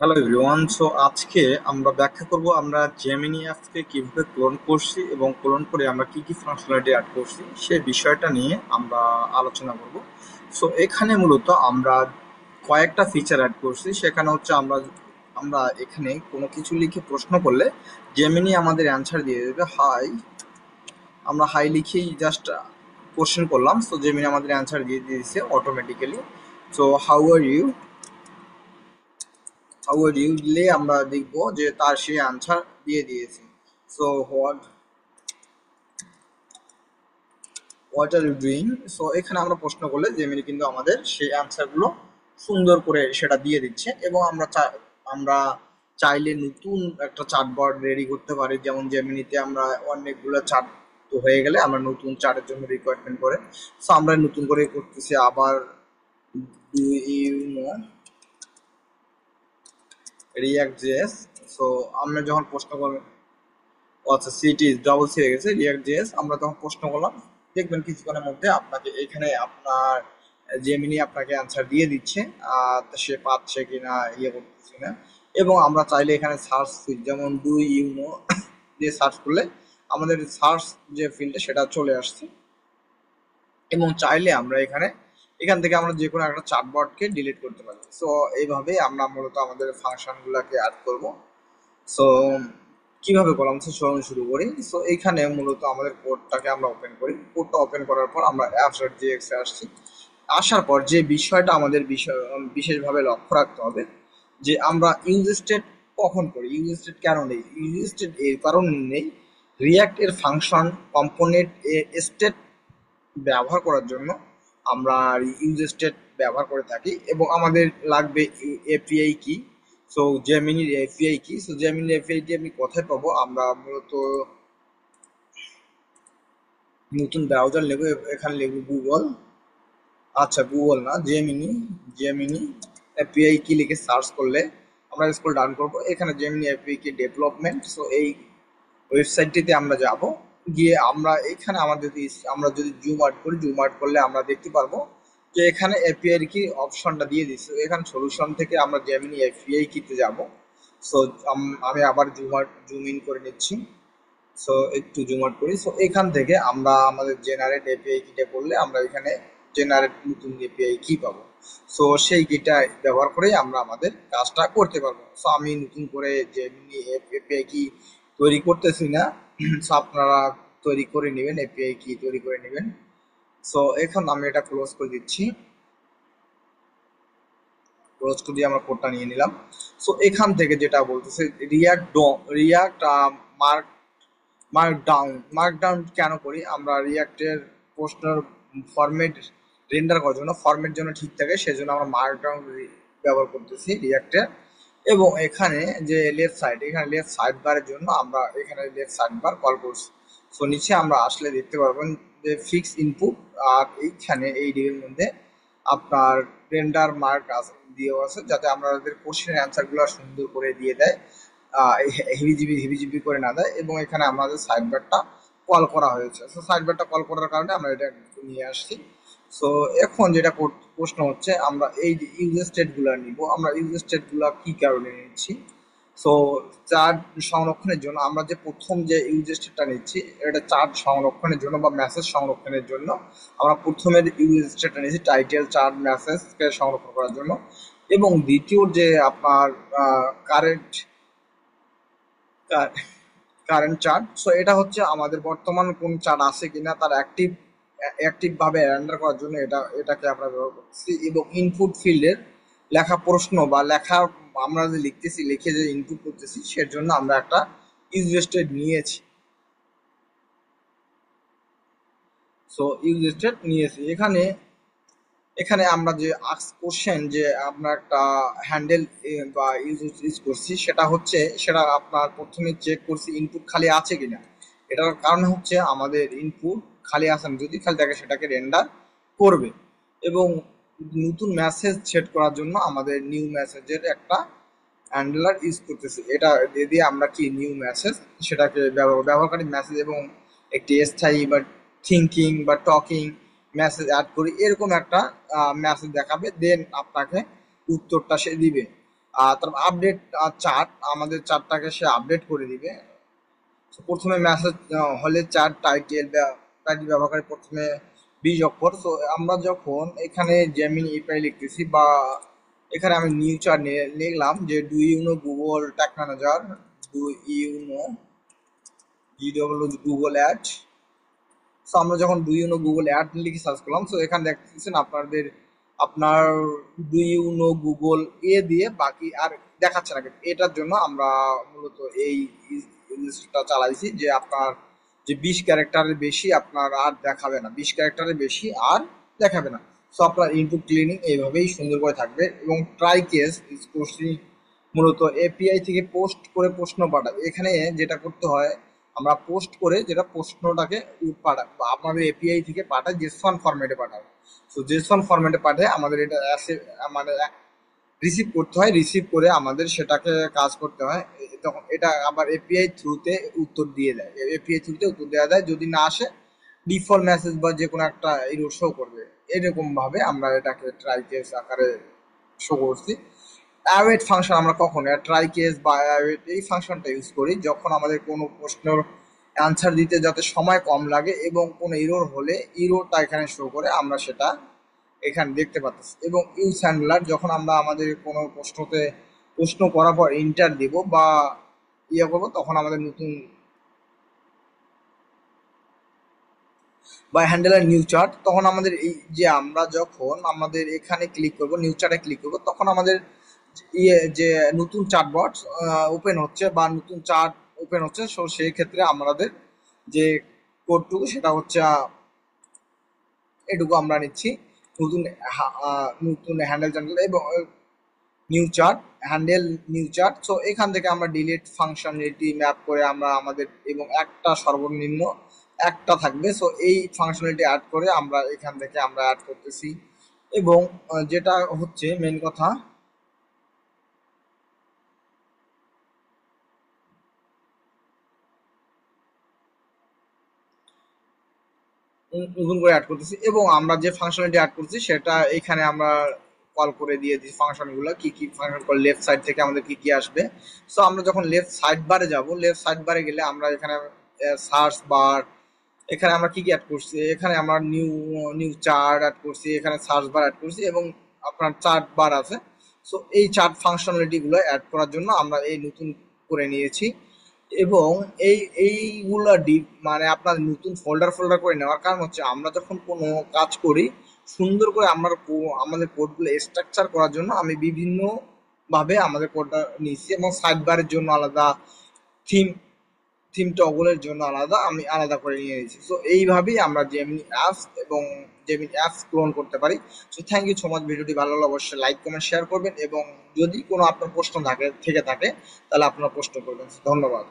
Hello everyone. So আজকে আমরা ব্যাখ্যা করব আমরা জেমিনি অ্যাপকে কিভাবে ক্লোন করছি এবং ক্লোন করে আমরা কি কি ফাংশনালিটি অ্যাড করছি সেই বিষয়টা নিয়ে আমরা আলোচনা করব। সো এখানে মূলত আমরা কয়েকটা ফিচার অ্যাড করছি। সেখানে হচ্ছে আমরা আমরা এখানে কোনো কিছু লিখে প্রশ্ন করলে জেমিনি আমাদের অ্যান্সার দিয়ে দেবে হাই। আমরা হাই লিখেই জাস্ট কোশ্চেন করলাম, সো জেমিনি আমাদের অ্যান্সার দিয়ে দিয়েছে automatically. So how are you দিলে আমরা দেখবো যে তার সেই আনসার দিয়ে দিয়েছে। So what are you doing. So এখানে আমরা প্রশ্ন করলে জেমিনি কিন্তু আমাদের সেই আনসারগুলো সুন্দর করে সেটা দিয়ে দিচ্ছে। এবং আমরা চাইলে নতুন একটা চার্টবট রেডি করতে পারি, যেমন জেমিনিতে আমরা অনেকগুলো চার্ট তো হয়ে গেলে আমরা নতুন চার্টের জন্য রিকোয়ারমেন্ট করে, সো আমরা নতুন করে করতেছি আবার। Do you know React JS. So আমরা যখন প্রশ্ন করবো, আচ্ছা সিটি ডাবল সি হয়ে গেছে রিয়াক্ট জেএস, আমরা তখন প্রশ্ন করলাম, দেখবেন কিছুক্ষণের মধ্যে আপনাকে এখানে আপনার জেমিনি আপনাকে অ্যান্সার দিয়ে দিচ্ছে। সে পাচ্ছে কিনা ইয়ে করতেছি না। এবং আমরা চাইলে এখানে সার্চ ফিল্ড, যেমন ডু ইউ নো দিয়ে সার্চ করলে আমাদের সার্চ যে ফিল্ডে সেটা চলে আসছে। এবং চাইলে আমরা এখান থেকে আমরা যে কোনো একটা চার্টবটকে ডিলিট করতে পারি। সো এইভাবে আমরা মূলত আমাদের ফাংশনগুলোকে অ্যাড করব। সো কিভাবে করলাম, সো চলুন শুরু করি। সো এইখানে মূলত আমাদের কোডটাকে আমরা ওপেন করি। কোডটা ওপেন করার পর আমরা apps.jx এ আসছি। আসার পর যে বিষয়টা আমাদের বিশেষভাবে লক্ষ্য রাখতে হবে, যে আমরা ইউজ স্টেট কখন করি, ইউজ স্টেট কেন নেই। ইউজ স্টেট এর কারণ নেই, রিয়াক্ট এর ফাংশন কম্পোনেন্ট স্টেট ব্যবহার করার জন্য আমরা ইউজ স্টেট ব্যবহার করে থাকি। এবং আমাদের লাগবে এপিআই কি। সো জেমিনির এপিআই কি, সো জেমিনির এপিআইটি আমি কোথায় পাবো, আমরা মূলত নতুন ব্রাউজার নেব, এখানে লিখব গুগল। আচ্ছা গুগল না, জেমিনি এপিআই কি লিখে সার্চ করলে আমরা স্ক্রল ডাউন করব, এখানে জেমিনি এপিআই কি ডেভেলপমেন্ট। সো এই ওয়েবসাইটটিতে আমরা যাব। গিয়ে আমরা এখানে আমরা যদি জুম আউট করি, জুম আউট করলে আমরা দেখতে পারবো যে এখানে এপিআই কি অপশনটা দিয়ে দিচ্ছে। এখানে সলিউশন থেকে আমরা জেমিনি এপিআই কিতে যাব। সো আমি আবার জুম ইন করে নিচ্ছি। সো একটু জুম আউট করি। সো এখান থেকে আমরা আমাদের জেনারেট এপিআই কিটা করলে আমরা এখানে জেনারেট নতুন এপিআই কি পাবো। সো সেই কিটা ব্যবহার করেই আমরা আমাদের কাজটা করতে পারবো। সো আমি নতুন করে জেমিনি এপিআই কি তৈরি করতেছি না। সো আপনারা তৈরি করে নেবেন, এপিআই কি তৈরি করে নেবেন। সো এখন আমি এটা ক্লোজ করে দিচ্ছি। ক্লোজ করে দিয়ে আমরা কোডটা নিয়ে নিলাম। সো এখান থেকে যেটা বলতেছে রিয়াক্ট মার্ক মার্কডাউন কেন করি, আমরা রিয়াক্টের প্রশ্নের ফরম্যাট রেন্ডার করার জন্য, ফরম্যাট জন্য ঠিক থাকে সেজন্য আমরা মার্কডাউন ব্যবহার করতেছি রিয়াক্টে। এবং এখানে যে এখানে লেফট সাইড বারের জন্য আমরা এখানে লেফট সাইড বার কল করছি। সো নিচে আমরা আসলে দেখতে পারবেন যে ফিক্স ইনপুট, আর এইখানে এই ডিবের মধ্যে আপনার রেন্ডার মার্ক দেওয়া আছে, যাতে আমাদের কোশ্চেনের অ্যান্সারগুলো সুন্দর করে দিয়ে দেয়, হেভি জিবি করে না দেয়। এবং এখানে আমাদের সাইড বারটা কল করা হয়েছে। সো সাইড বারটা কল করার কারণে আমরা এটা নিয়ে আসছি। সো এখন যেটা প্রশ্ন হচ্ছে, আমরা এই যে ইউজ স্টেট গুলা নিব, আমরা ইউজ স্টেট গুলা কি কারণে নিচ্ছি। সো চার্ট সংরক্ষণের জন্য আমরা যে প্রথম যে ইউজ স্টেটটা নিচ্ছি, এটা চার্ট সংরক্ষণের জন্য বা মেসেজ সংরক্ষণের জন্য আমরা প্রথমের ইউজ স্টেটটা নিচ্ছি টাইটেল চার্ট মেসেজকে সংরক্ষণ করার জন্য। এবং দ্বিতীয় যে আপনার কারেন্ট কারেন্ট চার্ট, সো এটা হচ্ছে আমাদের বর্তমান কোন চার্ট আছে কিনা তার অ্যাক্টিভ ভাবে রেন্ডার করার জন্য এটাকে আমরা ব্যবহার করতেছি। এবং ইনপুট ফিল্ডের লেখা প্রশ্ন বা লেখা আমরা যে লিখতেছি, লিখে যে ইনপুট করতেছি, সের জন্য আমরা একটা ইউজ স্টেট নিয়েছি। সো ইউজ স্টেট নিয়েছি। এখানে এখানে আমরা যে আস্ক কোশ্চেন যে আমরা একটা হ্যান্ডেল বা ইউজ করছি, সেটা আপনার প্রথমে চেক করছি ইনপুট খালি আছে কিনা। এটার কারণ হচ্ছে আমাদের ইনপুট খালি আছে না, যদি খালি থাকে সেটাকে রেন্ডার করবে। এবং নতুন মেসেজ সেট করার জন্য আমাদের নিউ মেসেজের একটা হ্যান্ডলার ইউজ করতেছি। এটা দিয়ে আমরা কি নিউ মেসেজ সেটাকে ব্যবহারকারী মেসেজ এবং একটি স্থায়ী বা থিঙ্কিং বা টকিং মেসেজ অ্যাড করি, এরকম একটা মেসেজ দেখাবে, দেন আপনাকে উত্তরটা সে দিবে। তারপর আপডেট চার্ট, আমাদের চার্টটাকে সে আপডেট করে দিবে। তো প্রথমে মেসেজ হলে চার্ট টাইটেল টাইটেল ব্যবহার করে প্রথমে 20 অক্ষর। তো আমরা যখন এখানে জেমিনি এপিআই লিখতেছি বা এখানে আমি নিউ চার্ট লিখলাম যে do you know Google Tag Manager, do you know Google ad. So আমরা যখন do you know Google ad লিখে সার্চ করলাম, সো এখানে দেখতেছেন আপনার ডু ইউ নো গুগল দিয়ে বাকি আর দেখাচ্ছে না। কিন্তু এটার জন্য আমরা মূলত এই জিনিসটা চালাইছি যে আপনার যে 20 ক্যারেক্টারের বেশি আপনার আর দেখাবে না, 20 ক্যারেক্টারের বেশি আর দেখাবে না। সো আপনার ইনপুট ক্লিনিং এইভাবেই সুন্দর করে থাকবে। এবং ট্রাই কেস ইউজ করছি মূলত এপিআই থেকে পোস্ট করে প্রশ্ন পাঠায়। এখানে যেটা করতে হয়, আমরা পোস্ট করে যেটা প্রশ্নটাকে পাঠাই আপনাদের এপিআই থেকে পাঠায় জেসন ফরম্যাটে পাঠায়। তো জেসন ফরম্যাটে পাঠায় আমাদের এটা মানে রিসিভ করতে হয়, রিসিভ করে আমাদের সেটাকে কাজ করতে হয়। তখন এটা আবার এপিআই থ্রুতে উত্তর দিয়ে দেয়, এপিআই থ্রুতে উত্তর দেওয়া দেয়। যদি না আসে ডিফল্ট মেসেজ বা যে কোনো একটা এরর শো করবে। এরকম ভাবে আমরা এটাকে ট্রাই কেস আকারে শো করছি। অ্যাওয়েট ফাংশন আমরা কখন ট্রাই কেস বা অ্যাওয়েট এই ফাংশনটা ইউজ করি যখন আমাদের কোনো প্রশ্নের অ্যান্সার দিতে যাতে সময় কম লাগে এবং কোনো ইরোর হলে ইরোরটা এখানে শো করে আমরা সেটা এখানে দেখতে পাচ্ছি। এবং ইউজ হ্যান্ডলার যখন আমরা আমাদের কোনো প্রশ্ন করার পর এন্টার দিব বা ইয়ে করবো, তখন আমাদের নতুন বা হ্যান্ডেলার নিউ চার্ট, তখন আমাদের এই যে আমরা যখন আমাদের এখানে ক্লিক করব, নিউ চার্টে ক্লিক করব, তখন আমাদের যে নতুন চার্টবট ওপেন হচ্ছে বা নতুন চার্ট ওপেন হচ্ছে। সো সেই ক্ষেত্রে আমাদের যে কোডটুকু সেটা হচ্ছে এটুকু আমরা নিচ্ছি নতুন নতুন হ্যান্ডেল চ্যানেল এবং new chart, handle new chart. So এখান থেকে আমরা ডিলিট ফাংশনালিটি ম্যাপ করে আমরা আমাদের এবং একটা সর্বনিম্ন একটা থাকবে। সো এই ফাংশনালিটি অ্যাড করে আমরা এখান থেকে আমরা অ্যাড করতেছি। এবং যেটা হচ্ছে মেন কথা, নতুন করে অ্যাড করতেছি এবং আমরা যে ফাংশনালিটি অ্যাড করছি সেটা এখানে আমরা কল করে দিয়ে দিই ফাংশনগুলো কি কি ফাংশন কল লেফট সাইড থেকে আমাদের কি কি আসবে। সো আমরা যখন লেফট সাইড বারে যাব, লেফট সাইড বারে গেলে আমরা এখানে সার্চ বার, এখানে আমরা কি কি অ্যাড করছি, এখানে আমরা নিউ চার্ট অ্যাড করছি, এখানে সার্চ বার অ্যাড করছি এবং আপনার চার্ট বার আছে। সো এই চার্ট ফাংশনালিটি গুলো অ্যাড করার জন্য আমরা এই নতুন করে নিয়েছি। এবং এইগুলা মানে আপনার নতুন ফোল্ডার ফোল্ডার করে নেওয়ার কারণ হচ্ছে আমরা যখন কোনো কাজ করি সুন্দর করে আমরা আমাদের কোডগুলো স্ট্রাকচার করার জন্য আমি বিভিন্ন ভাবে আমাদের কোডটা নিয়েছি। এবং সাইড বারের জন্য আলাদা থিম, টগলের জন্য আলাদা আমি আলাদা করে নিয়ে নিয়েছি। সো এইভাবেই আমরা জেমিনি অ্যাপস এবং জেমিনি অ্যাপস ক্লোন করতে পারি। So thank you so much. ভিডিওটি ভালো লাগলে অবশ্যই লাইক কমেন্ট শেয়ার করবেন এবং যদি কোনো আপনার প্রশ্ন থেকে থাকে তাহলে আপনারা প্রশ্ন করবেন। ধন্যবাদ।